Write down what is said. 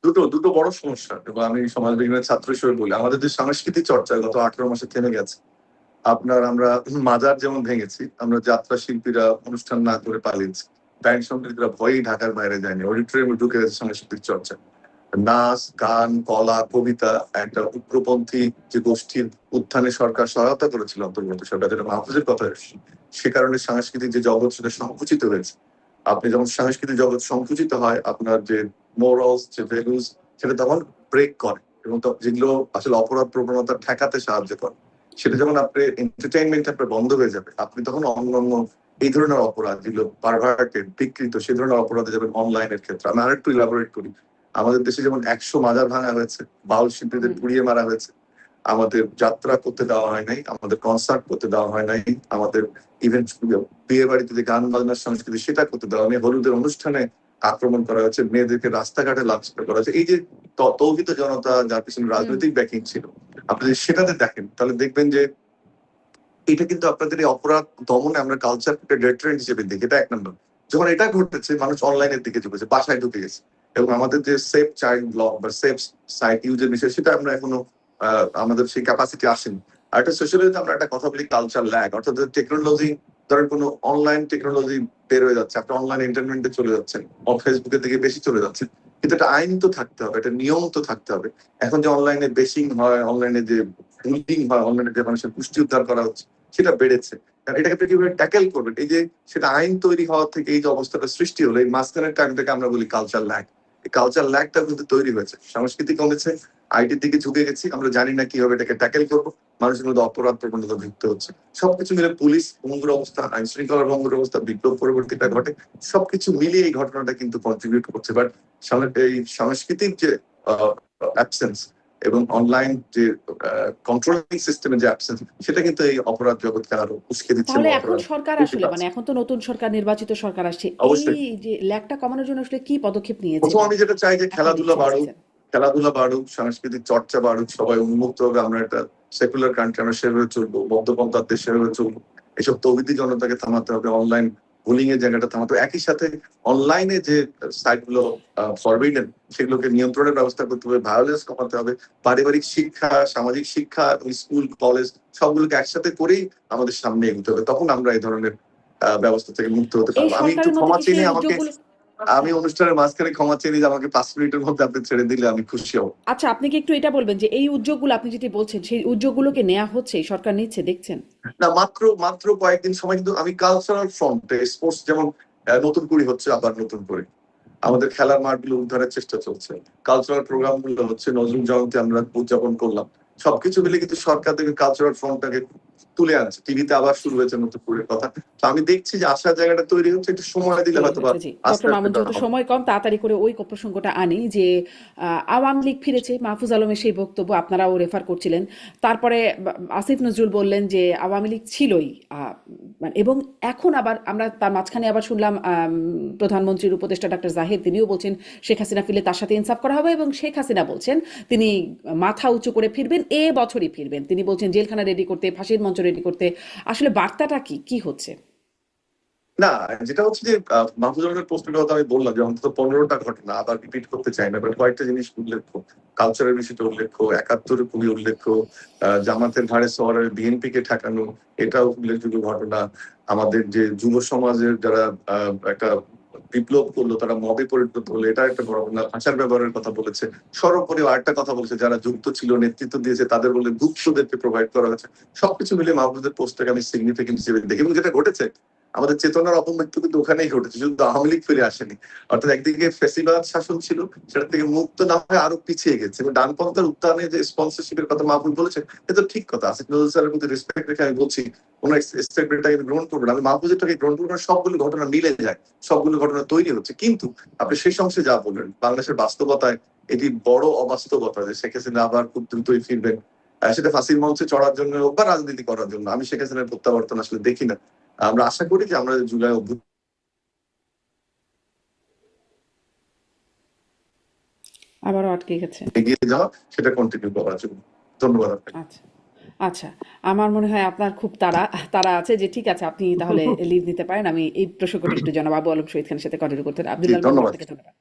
দুটো দুটো বড় সমস্যা, এবং আমি সমাজ বিজ্ঞানের ছাত্র হিসেবে বলি, আমাদের যে সাংস্কৃতিক চর্চা গত 18 মাসে থেমে গেছে। আমরা মাজার যেমন ভেঙেছি, আমরা যাত্রা শিল্পীরা অনুষ্ঠান না করে পালিয়েছি, ব্যান্ড সঙ্গীতরা ভয়েই ঢাকার বাইরে যায়নি, অডিটোরিয়ামে ঢুকে গেছে সাংস্কৃতিক চর্চা। নাচ, গান, কলা, কবিতা, একটা উগ্রপন্থী যে গোষ্ঠীর উত্থানে সরকার সহায়তা করেছিল, অন্তর্বর্তী সরকার, যেটা মাহফুজের কথা এসেছে, সে কারণে সাংস্কৃতিক যে জগৎ সেটা সংকুচিত হয়েছে। আপনি যখন সাংস্কৃতিক জগৎ সংকুচিত হয়, আপনার যে মোরালস, যে ভ্যালুস, সেটা তখন ব্রেক করে, এবং যেগুলো আসলে অপরাধ প্রবণতা ঠেকাতে সাহায্য করে, সেটা যখন আপনার এন্টারটেইনমেন্ট আপনার বন্ধ হয়ে যাবে, আপনি তখন অন্যান্য এই ধরনের অপরাধ যেগুলো পারভার্টেড, বিকৃত, সে ধরনের অপরাধে যাবেন অনলাইনের ক্ষেত্রে। আমি আরেকটু ইলাবোরেট করি। আমাদের দেশে যেমন 100 মাজার ভাঙা হয়েছে, বাউল শিল্পীদের পুড়িয়ে মারা হয়েছে, আমাদের যাত্রা করতে দেওয়া হয় নাই, আমাদের কনসার্ট করতে দেওয়া হয় নাই, আমাদের ইভেন্ট, বিয়ে বাড়িতে যে গান বাজনার সংস্কৃতি সেটা করতে দেওয়া হয়নি, হলুদের অনুষ্ঠানে আক্রমণ করা হয়েছে, মেয়েদেরকে রাস্তাঘাটে লাঞ্ছিত করা হয়েছে। এই যে তৌহিত জনতা, যার পিছনে রাজনৈতিক ব্যাকিং ছিল, আপনি যদি সেটাতে দেখেন তাহলে দেখবেন যে এটা কিন্তু আপনাদের এই অপরাধ দমনে আমরা কালচারকে ডেটারেন্ট হিসেবে দেখি। এটা 1 নম্বর। যখন এটা ঘটেছে, মানুষ অনলাইনের দিকে ঝুঁকেছে, বাসায় ঢুকে গেছে, এবং আমাদের যে সেফ চাইল্ড ব্লগ বা সেফ সাইট ইউজের বিষয়, সেটা আমরা এখনো আমাদের সেই ক্যাপাসিটি আসেনি। আর একটা সোশ্যালিতে আমরা একটা কথা বলি কালচার ল্যাগ, অর্থাৎ টেকনোলজি, ধরেন কোনো অনলাইন টেকনোলজি বের হয়ে যাচ্ছে, আপনি অনলাইন ইন্টারনেটে চলে যাচ্ছেন, ফেসবুকের দিকে বেশি চলে যাচ্ছেন, কিন্তু একটা আইন তো থাকতে হবে, একটা নিয়ম তো থাকতে হবে। এখন যে অনলাইনে বেশিং হয়, অনলাইনে যে বুলিং হয়, অনলাইনে যে মানুষের পুষ্টি উদ্ধার করা হচ্ছে, সেটা বেড়েছে। এটাকে আপনি কিভাবে ট্যাকেল করবেন? এই যে সেটা আইন তৈরি হওয়া থেকে এই যে অবস্থাটা সৃষ্টি হলো, এই মাঝখানের টাইমটাকে আমরা বলি কালচার ল্যাগ। এই কালচার ল্যাগটা কিন্তু তৈরি হয়েছে, সংস্কৃতি কমেছে, আইটির দিকে ঝুঁকে গেছি, আমরা জানি না কিভাবে এটাকে ট্যাকেল করবো, মানুষের মধ্যে অপরাধ প্রবণতা যুক্ত হচ্ছে। সবকিছু মিলে পুলিশ ভঙ্গুর অবস্থা, আইন শৃঙ্খলা ভঙ্গুর অবস্থা, বিপ্লব পরবর্তীটা ঘটে, সবকিছু মিলিয়ে এই ঘটনাটা কিন্তু কন্ট্রিবিউট করছে। বাট এই সাংস্কৃতিক যে অ্যাবসেন্স এবং অনলাইন যে কন্ট্রোলিং সিস্টেমের যে অ্যাবসেন্স, সেটা কিন্তু এই অপরাধ জগৎকে আরো উস্কে দিচ্ছে। তাহলে এখন সরকার আসলে মানে এখন তো নতুন সরকার, নির্বাচিত সরকার আসছে, এই অবশ্যই যে ল্যাগটা কমানোর জন্য আসলে কি পদক্ষেপ নিয়েছে প্রথম বা আমি যেটা চাই যে এখন খেলাধুলা নিচ্ছে বাড়ুক, দেখছেন? খেলাধুলা বাড়ুক, সাংস্কৃতিক চর্চা বাড়ুক, সবাই উন্মুক্ত হবে। আমরা একটা সেকুলার কান্ট্রি, আমরা সেভাবে চলবো, মধ্যপন্থার দেশ সেভাবে চলবো। এসব তৌহিদি জনতাকে থামাতে হবে, অনলাইন বুলিং এর জায়গাটা থামাতে হবে। একই সাথে অনলাইনে যে সাইট গুলো ফরবিডেন, সেগুলোকে নিয়ন্ত্রণের ব্যবস্থা করতে হবে, ভায়োলেন্স কমাতে হবে, পারিবারিক শিক্ষা, সামাজিক শিক্ষা, স্কুল, কলেজ সবগুলোকে একসাথে করেই আমাদের সামনে এগোতে হবে। তখন আমরা এই ধরনের ব্যবস্থা থেকে মুক্ত হতে এই পারবো। আমি একটু সরকারের মধ্যে ক্ষমা কি চেয়ে সেই আমাকে, উদ্যোগগুলো? আমি অনুষ্ঠানের মাঝখানে ক্ষমা চেয়ে নিয়ে আমাকে 5 মিনিটের মধ্যে আপনি ছেড়ে দিলে আমি খুশি হব। আচ্ছা, আপনি কি একটু এটা বলবেন যে এই উদ্যোগগুলো আপনি যেটি বলছেন, সেই উদ্যোগগুলোকে নেওয়া হচ্ছে, এই সরকার নিচ্ছে দেখছেন? না, মাত্র মাত্র কয়েকদিন সময়, কিন্তু আমি কালচারাল ফ্রন্টে স্পোর্টস যেমন নতুন করে হচ্ছে, আবার নতুন করে আমাদের খেলার মাঠগুলো উদ্ধারের চেষ্টা চলছে, কালচারাল প্রোগ্রাম গুলো হচ্ছে, নজরুল জয়ন্তী আমরা উদযাপন করলাম, সবকিছু মিলে কিন্তু সরকার থেকে কালচারাল ফ্রন্টটাকে তুলে আনছে। টিভিতে আবার শুরু হয়েছে নতুন করে কথা। তো আমি দেখছি যে আশার জায়গাটা তৈরি হচ্ছে, একটু সময় দিলে তৈরি হয়তো বা হচ্ছে, জি। আস্তে ডক্টর আস্তে মামুন, করা যেহেতু হবে। সময় কম, তাড়াতাড়ি করে ওই প্রসঙ্গটা আনি যে আওয়ামী লীগ ফিরেছে, মাহফুজ আলমের সেই বক্তব্য আপনারাও রেফার করছিলেন। তারপরে আসিফ নজরুল বললেন যে আওয়ামী লীগ ছিলই, এবং এখন আবার আমরা তার মাঝখানে আবার শুনলাম প্রধানমন্ত্রীর উপদেষ্টা ডাক্তার জাহিদ, তিনিও বলছেন শেখ হাসিনা ফিরলে তার সাথে ইনসাফ করা হবে, এবং শেখ হাসিনা বলছেন তিনি মাথা উঁচু করে ফিরবেন, এ বছরই ফিরবেন। তিনি বলছেন জেলখানা রেডি করতে, ফাঁসির মঞ্চ রেডি করতে। আসলে বার্তাটা কি হচ্ছে? না, যেটা হচ্ছে যে মাহফুজুর রহমানের প্রশ্নের কথা আমি বললাম যে অন্তত 15টা ঘটনা আবার রিপিট করতে চাই না, বাট কয়েকটা জিনিস উল্লেখ্য, কালচারের বিষয়টা উল্লেখ্য, 71 খুবই উল্লেখ্য, জামাতের ঘাড়ে সওয়ারের বিএনপি কে ঠেকানো, এটাও উল্লেখযোগ্য ঘটনা। আমাদের যে যুব সমাজের যারা একটা বিপ্লব করলো, তারা মবে পরিণত হলো, এটা একটা বড় ঘটনা। ভাষার ব্যবহারের কথা বলেছে, সর্বোপরি আরেকটা কথা বলেছে, যারা যুক্ত ছিল, নেতৃত্ব দিয়েছে, তাদের বলে গুপ্তদেরকে প্রোভাইড করা হয়েছে। সবকিছু মিলে মাহফুজের পোস্টটাকে আমি সিগনিফিকেন্ট হিসেবে দেখি, এবং যেটা ঘটেছে, আমাদের চেতনার অপমৃত্যু কিন্তু ওখানেই ঘটেছে, শুধু আওয়ামী লীগ ফিরে আসেনি। অর্থাৎ একদিকে ফেসিবাদ শাসন ছিল, সেটা থেকে মুক্ত না হয়ে আরো পিছিয়ে গেছে, এবং ডানপন্থার উত্থানে যে স্পন্সরশিপের কথা মাহফুজ বলেছেন, এটা ঠিক কথা। আসিফ নজরুল স্যারের প্রতি রেসপেক্ট রেখে আমি বলছি, কোন স্টেটমেন্টটাকে গ্রহণ করবো না, আমি মাহফুজেরটাকে গ্রহণ করবো না। সবগুলো ঘটনা মিলে যায়, সবগুলো ঘটনা তৈরি হচ্ছে, কিন্তু আপনি শেষ অংশে যা বললেন, বাংলাদেশের বাস্তবতায় এটি বড় অবাস্তবতা যে শেখ হাসিনা আবার খুব দ্রুতই ফিরবেন, সেটা ফাঁসির মঞ্চে চড়ার জন্য বা রাজনীতি করার জন্য। আমি শেখ হাসিনার প্রত্যাবর্তন আসলে দেখি না। আমরা আশা করি যে আমরা জুলাই আবারও আটকে গেছে। এগিয়ে যাওয়া, সেটা কন্টিনিউ করার জন্য। ধন্যবাদ আপনাকে। আচ্ছা, আচ্ছা। আমার মনে হয় আপনার খুব তাড়া তাড়া আছে, যে ঠিক আছে, আপনি তাহলে লিভ নিতে পারেন। আমি এই প্রসঙ্গটা একটু জনাব আবু আলম শহীদ খানের সাথে কন্টিনিউ করতে, জি, আব্দুল্লাহ আল মামুন, ধন্যবাদ। আপনাকে ধন্যবাদ।